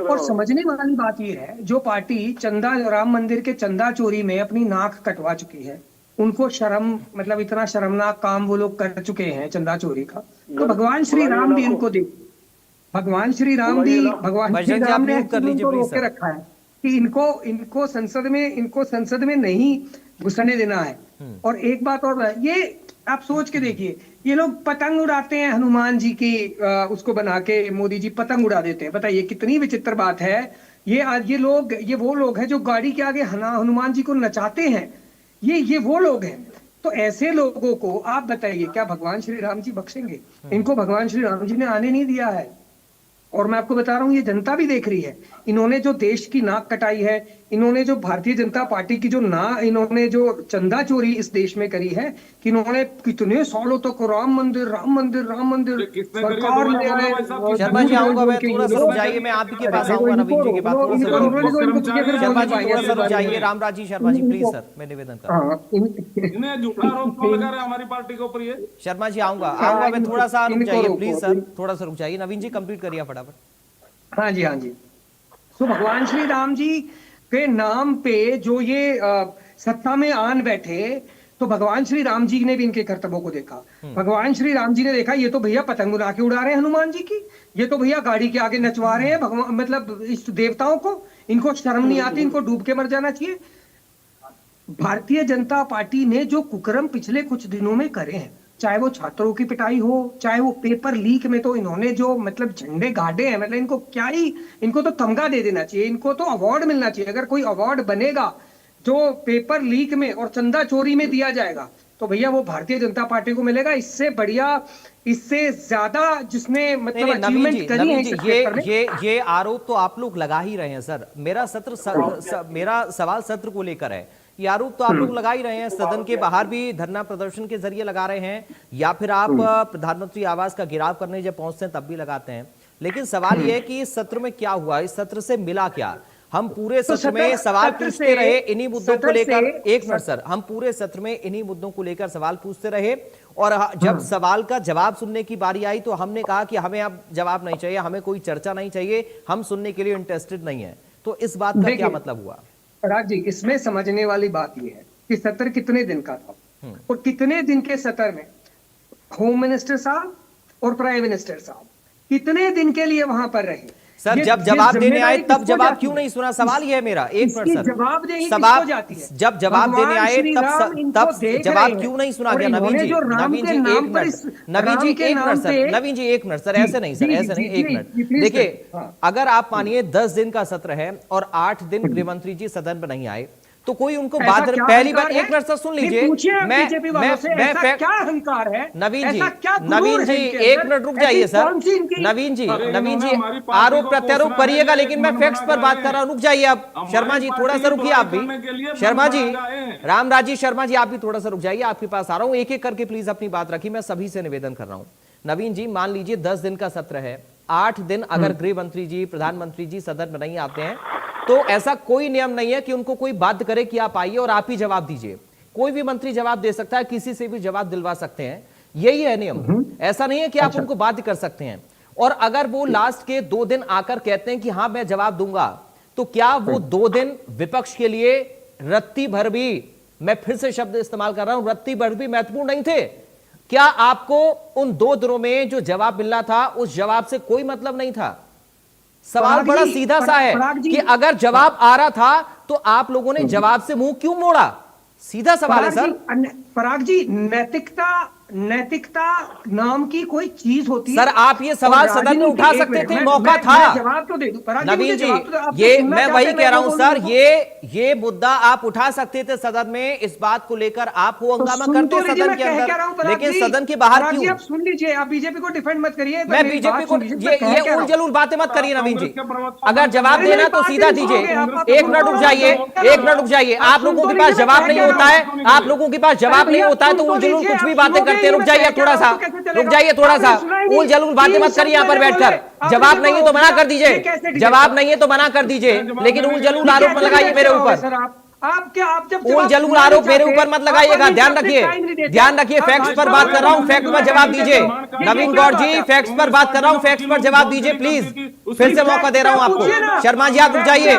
और समझने वाली बात यह है, जो पार्टी चंदा, राम मंदिर के चंदा चोरी में अपनी नाक कटवा चुकी है, उनको शर्म, मतलब इतना शर्मनाक काम वो लोग कर चुके हैं जंदा चोरी का, तो भगवान श्री राम भी इनको देख, भगवान श्री राम ने रोक के रखा है कि इनको संसद में नहीं घुसने देना है। और एक बात और, ये आप सोच के देखिए, ये लोग पतंग उड़ाते हैं हनुमान जी की, उसको बना के मोदी जी पतंग उड़ा देते हैं। बताइए कितनी विचित्र बात है। ये वो लोग हैं जो गाड़ी के आगे हनुमान जी को नचाते हैं, ये वो लोग हैं। तो ऐसे लोगों को आप बताइए क्या भगवान श्री राम जी बख्शेंगे? इनको भगवान श्री राम जी ने आने नहीं दिया है। और मैं आपको बता रहा हूं, ये जनता भी देख रही है। इन्होंने जो देश की नाक कटाई है, इन्होंने जो भारतीय जनता पार्टी की इन्होंने जो चंदा चोरी इस देश में करी है, कि इन्होंने कितने सालों तक राम मंदिर सरकार ले आए। शर्मा जी आऊंगा मैं, थोड़ा सा रुक जाइए, मैं आपके पास आऊंगा नवीन जी के पास। थोड़ा सा रुक जाइए। रामराज जी, शर्मा जी प्लीज सर, मैं निवेदन कर रहा हूं। झूठा आरोप लगा रहे हैं हमारी पार्टी के ऊपर ये। शर्मा जी आऊंगा मैं, थोड़ा सा रुक जाइए प्लीज सर, थोड़ा सा रुक जाइए। नवीन जी कंप्लीट करिए फटाफट। हाँ जी। तो भगवान श्री राम जी के नाम पे जो ये सत्ता में आन बैठे, तो भगवान श्री राम जी ने भी इनके कर्तव्यों को देखा। भगवान श्री राम जी ने देखा, ये तो भैया पतंग उड़ा के उड़ा रहे हैं हनुमान जी की, ये तो भैया गाड़ी के आगे नचवा रहे हैं भगवान, मतलब इष्ट देवताओं को। इनको शर्म नहीं आती, इनको डूब के मर जाना चाहिए। भारतीय जनता पार्टी ने जो कुकर्म पिछले कुछ दिनों में करे हैं, चाहे वो छात्रों की पिटाई हो, चाहे वो पेपर लीक में तो इन्होंने जो मतलब झंडे गाड़े हैं, मतलब इनको क्या ही, इनको तो तमगा दे देना चाहिए, इनको तो अवार्ड मिलना चाहिए। अगर कोई अवार्ड बनेगा जो पेपर लीक में और चंदा चोरी में दिया जाएगा, तो भैया वो भारतीय जनता पार्टी को मिलेगा। इससे बढ़िया, इससे ज्यादा जिसने मतलब अचीवमेंट करी है। ये आरोप तो आप लोग लगा ही रहे हैं सर। मेरा सवाल सत्र को लेकर है। ये आरोप तो आप लोग लगा ही रहे हैं, सदन के बाहर भी धरना प्रदर्शन के जरिए लगा रहे हैं, या फिर आप प्रधानमंत्री आवास का घेराव करने जब पहुंचते हैं तब भी लगाते हैं। लेकिन सवाल यह है कि इस सत्र में क्या हुआ, इस सत्र से मिला क्या? हम पूरे सत्र में सवाल पूछते रहे इन्हीं मुद्दों को लेकर। एक मिनट सर, हम पूरे सत्र में इन्हीं मुद्दों को लेकर सवाल पूछते रहे, और जब सवाल का जवाब सुनने की बारी आई तो हमने कहा कि हमें अब जवाब नहीं चाहिए, हमें कोई चर्चा नहीं चाहिए, हम सुनने के लिए इंटरेस्टेड नहीं है। तो इस बात का क्या मतलब हुआ? पराग जी, इसमें समझने वाली बात यह है कि सत्र कितने दिन का था, और कितने दिन के सत्र में होम मिनिस्टर साहब, और प्राइम मिनिस्टर साहब कितने दिन के लिए वहां पर रहे? सर, जब जवाब देने आए तब जवाब क्यों नहीं सुना? सवाल ये है मेरा। एक मिनट सर, जवाबदेही सवाल किसको जाती है? जब जवाब देने आए तब जवाब क्यों नहीं सुना गया? नवीन जी, एक मिनट, नवीन जी एक मिनट सर, ऐसे नहीं सर, ऐसे नहीं, एक मिनट देखिए, अगर आप मानिए 10 दिन का सत्र है और 8 दिन गृहमंत्री जी सदन में नहीं आए तो कोई उनको बात पहली बार, एक मिनट सर सुन लीजिए, मैं क्या अहंकार है? नवीन जी एक मिनट रुक जाइए सर, नवीन जी आरोप प्रत्यारोप करिएगा, लेकिन मैं फैक्ट्स पर बात कर रहा हूं, रुक जाइए आप। शर्मा जी थोड़ा सा रुकिए, आप भी शर्मा जी, रामराजी शर्मा जी आप भी थोड़ा सा रुक जाइए, आपके पास आ रहा हूं, एक एक करके प्लीज अपनी बात रखिए, मैं सभी से निवेदन कर रहा हूं। नवीन जी मान लीजिए 10 दिन का सत्र है, 8 दिन अगर गृह मंत्री जी प्रधानमंत्री जी सदन में नहीं आते हैं तो ऐसा कोई नियम नहीं है कि उनको कोई बाध्य करे कि आप आइए और आप ही जवाब दीजिए। कोई भी मंत्री जवाब दे सकता है, किसी से भी जवाब दिलवा सकते हैं, यही है नियम। ऐसा नहीं है कि आप उनको बाध्य कर सकते हैं। और अगर वो लास्ट के 2 दिन आकर कहते हैं कि हां मैं जवाब दूंगा, तो क्या वो 2 दिन विपक्ष के लिए रत्ती भर भी, मैं फिर से शब्द इस्तेमाल कर रहा हूं, रत्ती भर भी महत्वपूर्ण नहीं थे? क्या आपको उन 2 दिनों में जो जवाब मिलना था उस जवाब से कोई मतलब नहीं था? सवाल बड़ा सीधा सा है कि अगर जवाब आ रहा था तो आप लोगों ने जवाब से मुंह क्यों मोड़ा? सीधा सवाल है सर। पराग जी, नैतिकता नाम की कोई चीज होती है सर? आप ये सवाल सदन में उठा सकते थे, मौका था। जवाब तो दे दूं नवीन जी, ये मैं वही कह रहा हूं सर, ये मुद्दा आप उठा सकते थे सदन में, इस बात को लेकर आप वो हंगामा करते सदन के अंदर, लेकिन सदन के बाहर क्यों? आप सुन लीजिए, आप बीजेपी को डिफेंड मत करिए। मैं बीजेपी को ये उल जलूल बातें मत करिए नवीन जी, अगर जवाब देना तो सीधा दीजिए। एक मिनट रुक जाइए, एक मिनट रुक जाइए, आप लोगों के पास जवाब नहीं होता है, आप लोगों के पास जवाब नहीं होता है तो उल जलूल कुछ भी बातें करते हैं। रुक जाइए थोड़ा सा, रुक जाइए थोड़ा सा, उल जलूल बातें मत करिए यहाँ पर बैठकर। जवाब नहीं है तो मना कर दीजिए, जवाब नहीं है तो मना कर दीजिए, लेकिन उल जलूल आरोप मत लगाइए मेरे ऊपर। आप जब उल जलूल आरोप मेरे ऊपर मत लगाइएगा, ध्यान रखिए, ध्यान रखिए। फैक्ट्स पर बात कर रहा हूं, फैक्ट पर जवाब दीजिए। नवीन गौड़ जी फैक्ट्स पर बात कर रहा हूं, फैक्ट्स पर जवाब दीजिए प्लीज। फिर से मौका दे रहा हूं आपको। शर्मा जी आप रुक जाइए,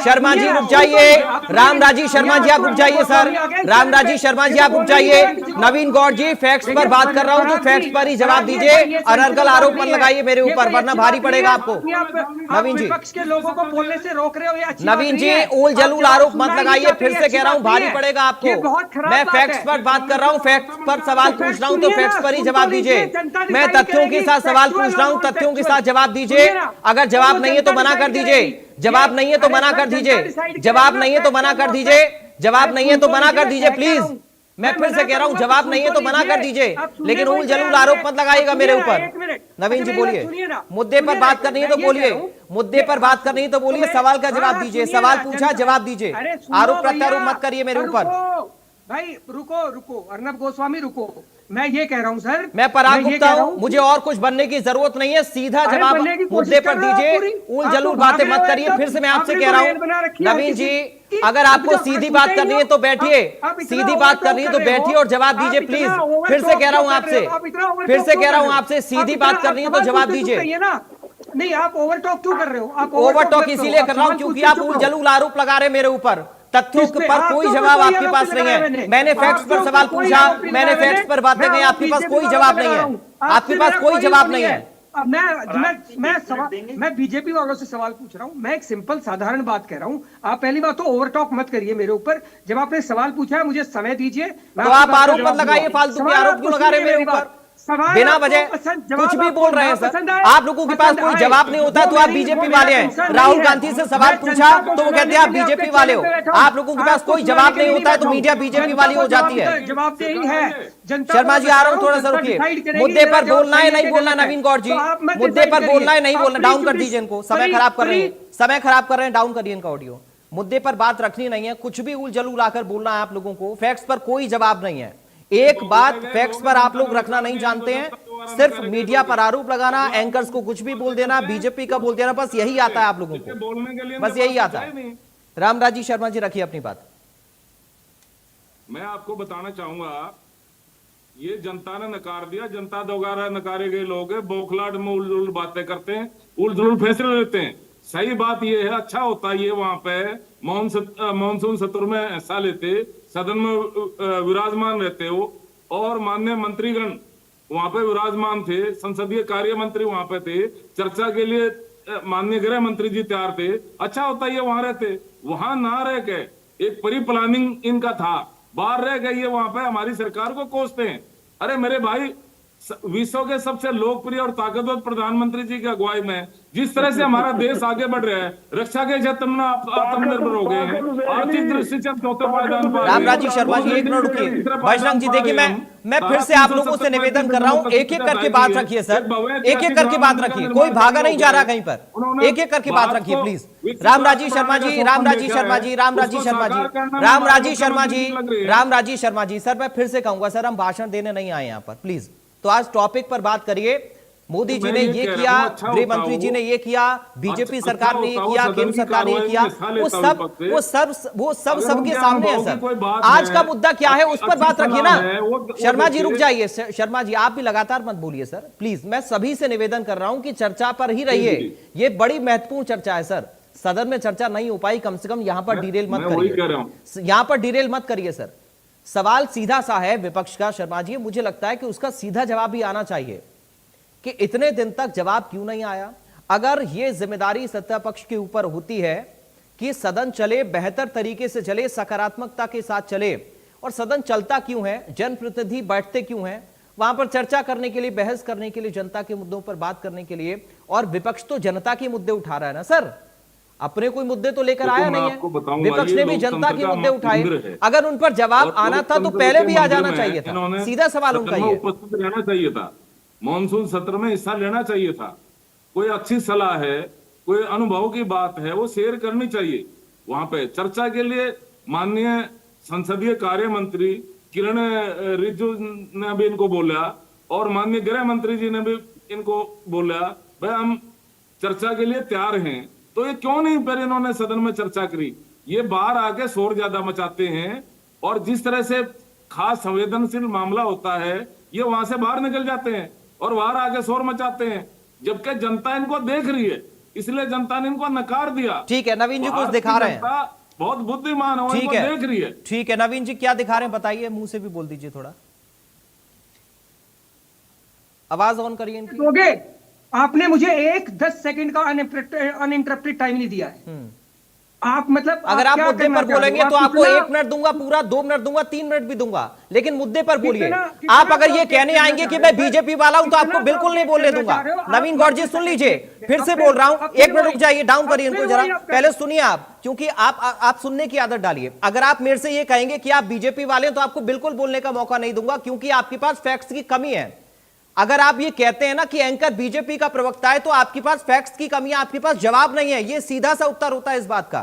शर्मा जी रुक जाइए, रामराजी शर्मा जी आप रुक जाइए सर, रामराजी शर्मा जी आप रुक जाइए। नवीन गौड़ जी फैक्ट्स पर बात कर रहा हूं तो फैक्ट्स पर ही जवाब दीजिए, अनर्गल आरोप मत लगाइए मेरे ऊपर, वरना भारी पड़ेगा आपको। नवीन जी, विपक्ष के लोगों को बोलने से रोक रहे हो। नवीन जी उल जलूल आरोप मत लगाइए, फिर से कह रहा हूं भारी पड़ेगा आपको। मैं फैक्ट्स पर बात कर रहा हूं, फैक्ट्स पर सवाल पूछ रहा हूं तो फैक्ट्स पर ही जवाब दीजिए। मैं तथ्यों के साथ सवाल पूछ रहा हूं, तथ्यों के साथ जवाब दीजिए। अगर जवाब नहीं है तो मना कर दीजिए, जवाब नहीं है तो मना कर दीजिए, जवाब नहीं है तो मना कर दीजिए, जवाब नहीं है तो मना कर दीजिए प्लीज। मैं फिर से कह रहा हूं जवाब नहीं है तो मना कर दीजिए, लेकिन उल जलूल आरोप मत लगाइएगा मेरे ऊपर। नवीन जी बोलिए, मुद्दे पर बात करनी है तो बोलिए, मुद्दे पर बात करनी है तो बोलिए, सवाल का जवाब दीजिए, सवाल पूछा जवाब दीजिए, आरोप प्रत्यारोप मत करिए मेरे ऊपर। भाई रुको अर्नब गोस्वामी रुको, मैं ये कह रहा हूं सर, मैं पराग गुप्ता हूं, मुझे और कुछ बनने की जरूरत नहीं है, सीधा जवाब मुद्दे पर दीजिए, उल जलूल बातें मत करिए। फिर से मैं आपसे कह रहा हूं नवीन जी, अगर आपको सीधी बात करनी है तो बैठिए, सीधी बात करनी है तो बैठिए और जवाब दीजिए प्लीज। फिर से कह रहा हूं आपसे, फिर से कह रहा हूं आपसे, सीधी बात करनी है तो जवाब दीजिए। नहीं, आप ओवर टॉक क्यों कर रहे हो? आप ओवर टॉक इसीलिए कर रहा हूं क्योंकि आप उल जलूल आरोप लगा रहे हैं मेरे ऊपर, तथ्यों पर कोई जवाब आपके पास नहीं है। मैंने फैक्ट्स पर सवाल पूछा, मैंने फैक्ट्स पर बातें कही, आपके पास कोई जवाब नहीं है, आपके पास कोई जवाब नहीं है। मैं बीजेपी वालों से सवाल पूछ रहा हूं, मैं एक सिंपल साधारण बात कह रहा हूं। आप पहली बात तो ओवर टॉक मत करिए मेरे ऊपर। जब आपने सवाल पूछा है मुझे समय दीजिए। तो आप आरोप मत लगाइए, फालतू के आरोप क्यों लगा रहे मेरे ऊपर? बिना वजह कुछ भी बोल रहे हैं सर। आप लोगों के पास कोई जवाब नहीं होता तो आप बीजेपी वाले हैं। राहुल गांधी से सवाल पूछा तो वो कहते हैं आप बीजेपी वाले हो। आप लोगों के पास कोई जवाब नहीं होता है तो मीडिया बीजेपी वाली हो जाती है। जवाबदेही है। शर्मा जी आ रहा हूं, थोड़ा सा रुकिए। मुद्दे पर बोलना है नहीं बोलना? नवीन गौड़ जी मुद्दे पर बोलना है नहीं बोलना? डाउन कर दीजिए इनको, समय खराब कर रहे हैं, समय खराब कर रहे हैं, डाउन करिए इनका ऑडियो। मुद्दे पर बात रखनी नहीं है, कुछ भी उल जलूल आकर बोलना है आप लोगों को। फैक्ट्स पर कोई जवाब नहीं है। एक बात फैक्ट्स पर आप लोग रखना नहीं जानते हैं, सिर्फ मीडिया पर आरोप लगाना, एंकर्स को कुछ भी बोल देना, बीजेपी का बोल देना, बस यही आता है आप लोगों को, बस यही आता है। रामराजी शर्मा जी रखिए अपनी बात। मैं आपको बताना चाहूंगा, ये जनता ने नकार दिया, जनता दोबारा नकारे गए लोग हैं, बौखलाहट में उल बातें करते हैं, उल फैसले लेते हैं। सही बात ये है, अच्छा होता है ये वहां पे मानसून सत्र में हिस्सा लेते, सदन में विराजमान रहते हो और माननीय मंत्रीगण वहां पे विराजमान थे, संसदीय कार्य मंत्री वहां पे थे, चर्चा के लिए माननीय गृह मंत्री जी तैयार थे। अच्छा होता ये वहां रहते, वहां ना रह के एक प्री प्लानिंग इनका था, बाहर रह गए ये वहां पे हमारी सरकार को कोसते हैं। अरे मेरे भाई, विश्व के सबसे लोकप्रिय और ताकतवर प्रधानमंत्री जी की अगुवाई में जिस तरह से हमारा देश आगे बढ़ रहा है, रक्षा के क्षेत्र में आत्मनिर्भर हो गए हैं, आर्थिक दृष्टि से हम चौथे पायदान पर। रामराज जी शर्मा जी, एक मिनट रुकिए। बजरंग जी देखिए, मैं फिर से आप लोगों से निवेदन कर रहा हूं, एक एक करके बात रखिए सर, एक एक करके बात रखिए, कोई भागा नहीं जा रहा कहीं पर, एक एक करके बात रखिए प्लीज। रामराजी शर्मा जी, रामराजी शर्मा जी, रामराजी शर्मा जी, रामराजी शर्मा जी, रामराजी शर्मा जी, सर मैं फिर से कहूंगा सर, हम भाषण देने नहीं आए यहां पर, प्लीज। तो आज टॉपिक पर बात करिए। मोदी जी ने ये किया, गृह मंत्री जी ने ये किया, बीजेपी सरकार ने ये किया, केंद्र सरकार ने ये किया, वो सब सबके सामने है सर। आज का मुद्दा क्या है उस पर बात रखिए ना। शर्मा जी रुक जाइए, शर्मा जी आप भी लगातार मत बोलिए सर प्लीज। मैं सभी से निवेदन कर रहा हूं कि चर्चा पर ही रहिए, ये बड़ी महत्वपूर्ण चर्चा है सर। सदन में चर्चा नहीं हो पाई, कम से कम यहां पर डिरेल मत करिए, यहां पर डिरेल मत करिए सर। सवाल सीधा सा है विपक्ष का शर्मा जी, मुझे लगता है कि उसका सीधा जवाब भी आना चाहिए कि इतने दिन तक जवाब क्यों नहीं आया। अगर यह जिम्मेदारी सत्ता पक्ष के ऊपर होती है कि सदन चले, बेहतर तरीके से चले, सकारात्मकता के साथ चले, और सदन चलता क्यों है, जनप्रतिनिधि बैठते क्यों हैं वहां पर चर्चा करने के लिए, बहस करने के लिए, जनता के मुद्दों पर बात करने के लिए, और विपक्ष तो जनता के मुद्दे उठा रहा है ना सर, अपने कोई मुद्दे तो लेकर आया नहीं है। विपक्ष ने भी जनता के मुद्दे उठाए, अगर उन पर जवाब आना था तो पहले भी आ जाना चाहिए था। सीधा सवाल उनका ये उपस्थित रहना चाहिए था, मॉनसून सत्र में हिस्सा लेना चाहिए था। कोई अच्छी सलाह है, कोई अनुभव की बात है, वो शेयर करनी चाहिए। वहां पे चर्चा के लिए माननीय संसदीय कार्य मंत्री किरण रिजिजू ने भी इनको बोला, और माननीय गृह मंत्री जी ने भी इनको बोला, भाई हम चर्चा के लिए तैयार हैं। तो ये क्यों नहीं फिर इन्होंने सदन में चर्चा करी? ये बाहर आके शोर ज्यादा मचाते हैं, और जिस तरह से खास संवेदनशील मामला होता है, ये वहां से बाहर निकल जाते हैं और बाहर आके शोर मचाते हैं, जबकि जनता इनको देख रही है, इसलिए जनता ने इनको नकार दिया। ठीक है, नवीन जी कुछ दिखा रहे हैं, बहुत बुद्धिमान हो, ठीक है, देख रही है। ठीक है नवीन जी, क्या दिखा रहे हैं बताइए, मुंह से भी बोल दीजिए, थोड़ा आवाज ऑन करिए इनकी। आपने मुझे 10 सेकंड का अनइंटरप्टेड टाइम नहीं दिया है। आप मतलब अगर आप मुद्दे पर बोलेंगे तो आपको 1 मिनट दूंगा, पूरा 2 मिनट दूंगा, 3 मिनट भी दूंगा, लेकिन मुद्दे पर बोलिए। आप अगर ये कहने आएंगे कि मैं बीजेपी वाला हूं तो आपको बिल्कुल नहीं बोलने दूंगा। नवीन गौड़ जी सुन लीजिए, फिर से बोल रहा हूं, 1 मिनट रुक जाइए, डाउन करिए इनको जरा, पहले सुनिए आप, क्योंकि आप सुनने की आदत डालिए। अगर आप मेरे से ये कहेंगे कि आप बीजेपी वाले तो आपको बिल्कुल बोलने का मौका नहीं दूंगा, क्योंकि आपके पास फैक्ट्स की कमी है। अगर आप ये कहते हैं ना कि एंकर बीजेपी का प्रवक्ता है, तो आपके पास फैक्ट्स की कमी है, आपके पास जवाब नहीं है, ये सीधा सा उत्तर होता है इस बात का।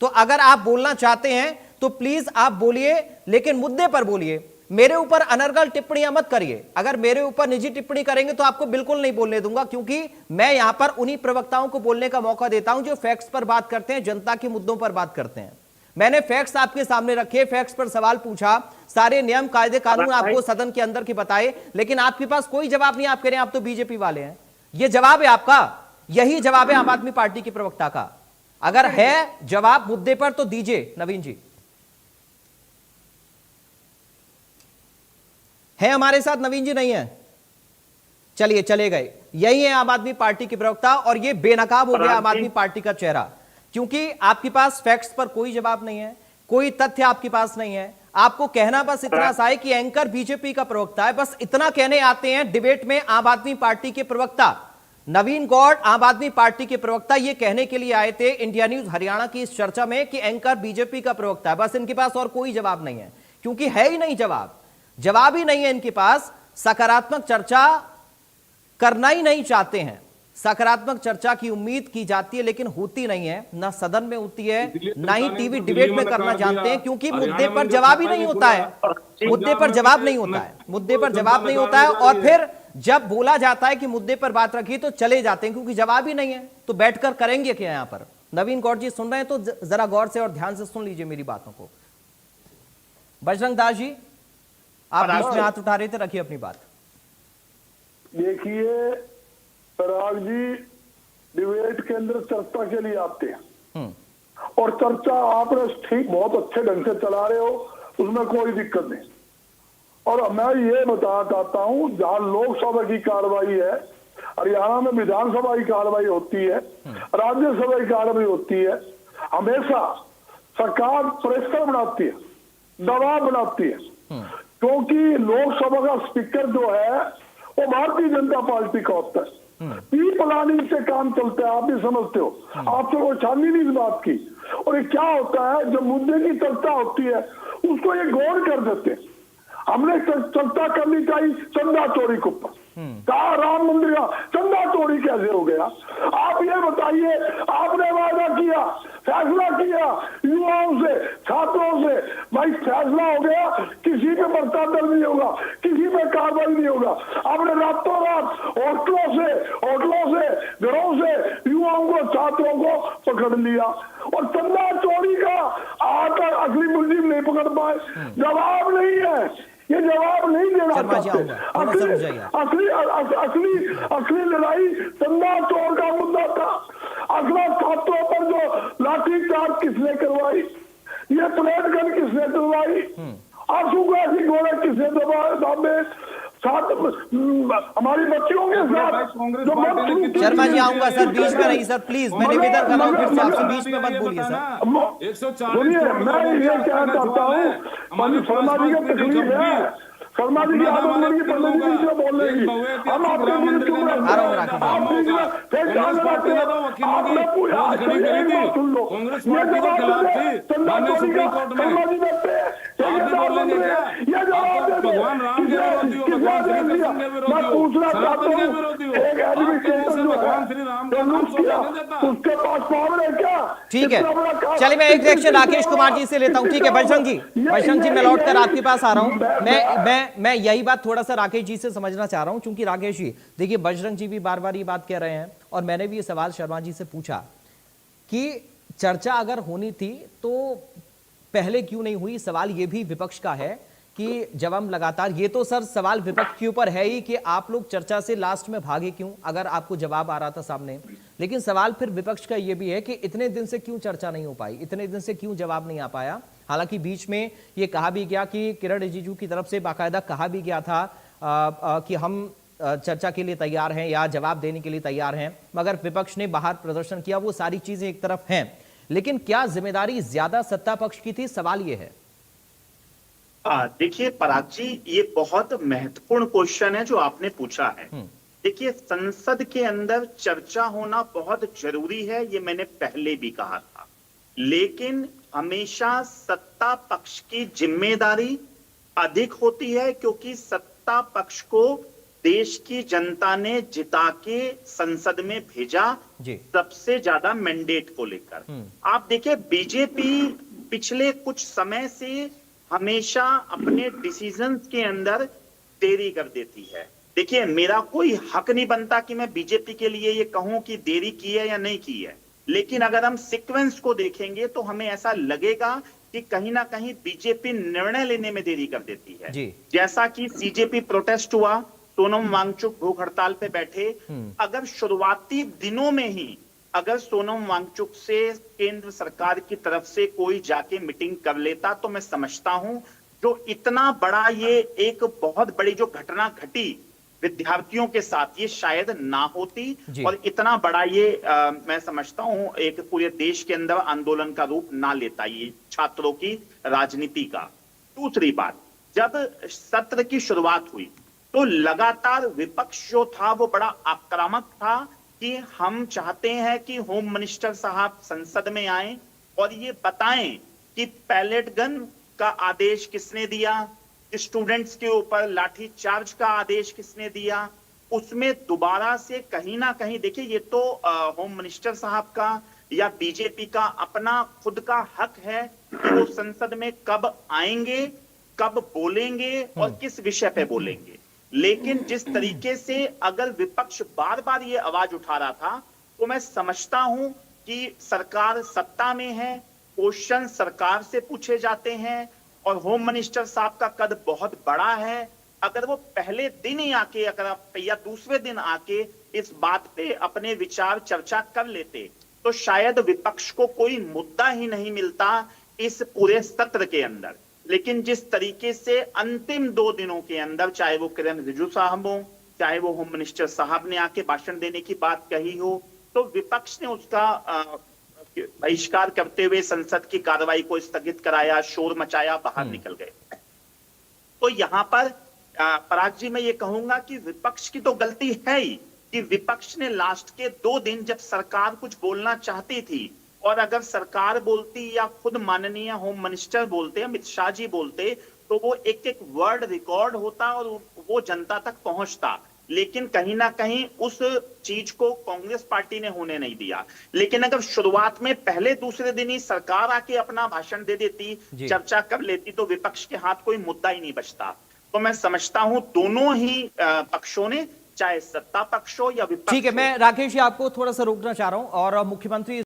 तो अगर आप बोलना चाहते हैं तो प्लीज आप बोलिए, लेकिन मुद्दे पर बोलिए। मेरे ऊपर अनर्गल टिप्पणियां मत करिए। अगर मेरे ऊपर निजी टिप्पणी करेंगे तो आपको बिल्कुल नहीं बोलने दूंगा, क्योंकि मैं यहां पर उन्हीं प्रवक्ताओं को बोलने का मौका देता हूं जो फैक्ट्स पर बात करते हैं, जनता के मुद्दों पर बात करते हैं। मैंने फैक्ट्स आपके सामने रखे, फैक्ट्स पर सवाल पूछा, सारे नियम कायदे कानून आपको सदन के अंदर के बताए, लेकिन आपके पास कोई जवाब नहीं। आप कह रहे हैं आप तो बीजेपी वाले हैं, ये जवाब है आपका, यही जवाब है आम आदमी पार्टी के प्रवक्ता का। अगर है जवाब मुद्दे पर तो दीजिए नवीन जी। है हमारे साथ नवीन जी? नहीं है, चलिए चले गए। यही है आम आदमी पार्टी के प्रवक्ता, और ये बेनकाब हो गया आम आदमी पार्टी का चेहरा, क्योंकि आपके पास फैक्ट्स पर कोई जवाब नहीं है, कोई तथ्य आपके पास नहीं है। आपको कहना बस इतना सा है कि एंकर बीजेपी का प्रवक्ता है, बस इतना कहने आते हैं डिबेट में। आम आदमी पार्टी के प्रवक्ता नवीन गौड़, आम आदमी पार्टी के प्रवक्ता, ये कहने के लिए आए थे इंडिया न्यूज हरियाणा की इस चर्चा में कि एंकर बीजेपी का प्रवक्ता है। बस इनके पास और कोई जवाब नहीं है, क्योंकि है ही नहीं जवाब ही नहीं है इनके पास। सकारात्मक चर्चा करना ही नहीं चाहते हैं, सकारात्मक चर्चा की उम्मीद की जाती है लेकिन होती नहीं है, ना सदन में होती है, ना ही टीवी डिबेट में करना जानते हैं, क्योंकि मुद्दे पर जवाब ही नहीं होता है। मुद्दे पर जवाब नहीं होता है, मुद्दे पर जवाब नहीं होता है, और फिर जब बोला जाता है कि मुद्दे पर बात रखी तो चले जाते हैं, क्योंकि जवाब ही नहीं है। तो बैठकर करेंगे क्या यहां पर? नवीन गौड़ जी सुन रहे हैं तो जरा गौर से और ध्यान से सुन लीजिए मेरी बातों को। बजरंग दास जी, आप बीच में हाथ उठा रहे थे, रखिए अपनी बात। देखिए पराग जी, डिबेट के अंदर चर्चा के लिए आते हैं, और चर्चा आपने ठीक बहुत अच्छे ढंग से चला रहे हो, उसमें कोई दिक्कत नहीं। और मैं ये बताना चाहता हूं, जहां लोकसभा की कार्रवाई है, हरियाणा में विधानसभा की कार्रवाई होती है, राज्यसभा की कार्रवाई होती है, हमेशा सरकार प्रेशर बनाती है, दबाव बनाती है, क्योंकि लोकसभा का स्पीकर जो है वो भारतीय जनता पार्टी का होता है। प्री प्लानिंग से काम चलता है, आप भी समझते हो, आपसे कोई छानी नहीं इस बात की। और ये क्या होता है, जब मुद्दे की चर्चा होती है उसको ये गौर कर देते हैं। हमने चर्चा करनी चाहिए चंदा चोरी के ऊपर, कहा राम मंदिर का चंदा चोरी कैसे हो गया? आप ये बताइए, आपने वादा किया, फैसला किया युवाओं से, छात्रों से, भाई फैसला हो गया, किसी पे पर्चा दर्ज नहीं होगा, किसी पे कार्रवाई नहीं होगा। आपने रातों रात होटलों से, घरों से युवाओं को, छात्रों को पकड़ लिया, और चंदा चोरी का आज तक असली मुलजिम नहीं पकड़ पाए। जवाब नहीं है, ये जवाब नहीं देना चाहते। असली लड़ाई चंदा चोर का मुद्दा था। अगला छात्रों पर जो लाठीचार्ज किसने करवाई, ये परेड गन किसने करवाई, आंसू का ऐसी गोले किसने दाबे, साथ हमारी बच्चियों के साथ। शर्मा जी आऊंगा सर, बीच में नहीं सर प्लीज, मैं निवेदन कर रहा हूँ फिर से आपसे, बीच में मत बोलिए सर। सुनिए, मैं ये कहना चाहता हूँ, शर्मा जी का तकलीफ है, शर्मा जी की आदत नहीं है पंडित जी बीच में बोलने की। हम आपके बीच क्यों रहते हैं? आप बीच में फिर क्या लगाते हैं? आपने पूछा, एक बात सुन लो, ये जवाब दे, चंदा चोरी का शर्मा जी बैठते हैं, ये जवाब दे दो, किसने आदेश दिया? मैं पूछना चाहता हूँ, एक एडमिनिस्ट्रेटर जो है उसके पास पावर है क्या? ठीक है, चलिए मैं एक रिएक्शन राकेश कुमार जी से लेता हूं। ठीक है बजरंग जी मैं लौटकर आपके पास आ रहा हूं। मैं यही बात थोड़ा सा राकेश जी से समझना चाह रहा हूं, क्योंकि राकेश जी देखिए, बजरंग जी भी बार बार ये बात कह रहे हैं और मैंने भी ये सवाल शर्मा जी से पूछा कि चर्चा अगर होनी थी तो पहले क्यों नहीं हुई। सवाल ये भी विपक्ष का है कि जब हम लगातार, ये तो सर सवाल विपक्ष के ऊपर है ही कि आप लोग चर्चा से लास्ट में भागे क्यों, अगर आपको जवाब आ रहा था सामने। लेकिन सवाल फिर विपक्ष का ये भी है कि इतने दिन से क्यों चर्चा नहीं हो पाई, इतने दिन से क्यों जवाब नहीं आ पाया। हालांकि बीच में ये कहा भी गया कि किरण रिजिजू की तरफ से बाकायदा कहा भी गया था कि हम चर्चा के लिए तैयार हैं या जवाब देने के लिए तैयार हैं, मगर विपक्ष ने बाहर प्रदर्शन किया। वो सारी चीजें एक तरफ हैं, लेकिन क्या जिम्मेदारी ज्यादा सत्ता पक्ष की थी, सवाल ये है। देखिए पराग जी, ये बहुत महत्वपूर्ण क्वेश्चन है जो आपने पूछा है। देखिए, संसद के अंदर चर्चा होना बहुत जरूरी है, ये मैंने पहले भी कहा था, लेकिन हमेशा सत्ता पक्ष की जिम्मेदारी अधिक होती है, क्योंकि सत्ता पक्ष को देश की जनता ने जिता के संसद में भेजा सबसे ज्यादा मैंडेट को लेकर। आप देखिए, बीजेपी पिछले कुछ समय से हमेशा अपने डिसीजंस के अंदर देरी कर देती है। देखिए, मेरा कोई हक नहीं बनता कि मैं बीजेपी के लिए ये कहूं कि देरी की है या नहीं की है, लेकिन अगर हम सीक्वेंस को देखेंगे तो हमें ऐसा लगेगा कि कहीं ना कहीं बीजेपी निर्णय लेने में देरी कर देती है। जैसा कि सीजेपी प्रोटेस्ट हुआ, सोनम वांगचुक भूख हड़ताल पे बैठे, अगर शुरुआती दिनों में ही अगर सोनम वांगचुक से केंद्र सरकार की तरफ से कोई जाके मीटिंग कर लेता तो मैं समझता हूं जो इतना बड़ा ये एक बहुत बड़ी जो घटना घटी विद्यार्थियों के साथ, ये शायद ना होती और इतना बड़ा ये मैं समझता हूं एक पूरे देश के अंदर आंदोलन का रूप ना लेता, ये छात्रों की राजनीति का। दूसरी बात, जब सत्र की शुरुआत हुई तो लगातार विपक्ष जो था वो बड़ा आक्रामक था कि हम चाहते हैं कि होम मिनिस्टर साहब संसद में आए और ये बताएं कि पैलेट गन का आदेश किसने दिया, स्टूडेंट्स के ऊपर लाठी चार्ज का आदेश किसने दिया, उसमें दोबारा से कहीं ना कहीं देखिए, ये तो होम मिनिस्टर साहब का या बीजेपी का अपना खुद का हक है कि वो संसद में कब आएंगे, कब बोलेंगे और किस विषय पे बोलेंगे। लेकिन जिस तरीके से अगर विपक्ष बार बार ये आवाज उठा रहा था तो मैं समझता हूं कि सरकार सत्ता में है, क्वेश्चन सरकार से पूछे जाते हैं और होम मिनिस्टर साहब का कद बहुत बड़ा है। अगर वो पहले दिन ही आके या दूसरे दिन आके इस बात पे अपने विचार चर्चा कर लेते तो शायद विपक्ष को कोई मुद्दा ही नहीं मिलता इस पूरे सत्र के अंदर। लेकिन जिस तरीके से अंतिम 2 दिनों के अंदर, चाहे वो किरण रिजिजू साहब हो, चाहे वो होम मिनिस्टर साहब ने आके भाषण देने की बात कही हो, तो विपक्ष ने उसका बहिष्कार करते हुए संसद की कार्रवाई को स्थगित कराया, शोर मचाया, बाहर निकल गए। तो यहां पर पराग जी मैं ये कहूंगा कि विपक्ष की तो गलती है ही कि विपक्ष ने लास्ट के 2 दिन जब सरकार कुछ बोलना चाहती थी, और अगर सरकार बोलती या खुद माननीय होम मिनिस्टर बोलते, अमित शाह जी बोलते, तो वो एक एक वर्ड रिकॉर्ड होता और वो जनता तक पहुंचता। लेकिन कहीं ना कहीं उस चीज को कांग्रेस पार्टी ने होने नहीं दिया। लेकिन अगर शुरुआत में पहले दूसरे दिन ही सरकार आके अपना भाषण दे देती, चर्चा कर लेती, तो विपक्ष के हाथ कोई मुद्दा ही नहीं बचता। तो मैं समझता हूं दोनों ही पक्षों ने, चाहे सत्ता पक्ष हो या विपक्ष, ठीक है, मैं राकेश जी आपको थोड़ा सा रोकना चाह रहा हूं, और मुख्यमंत्री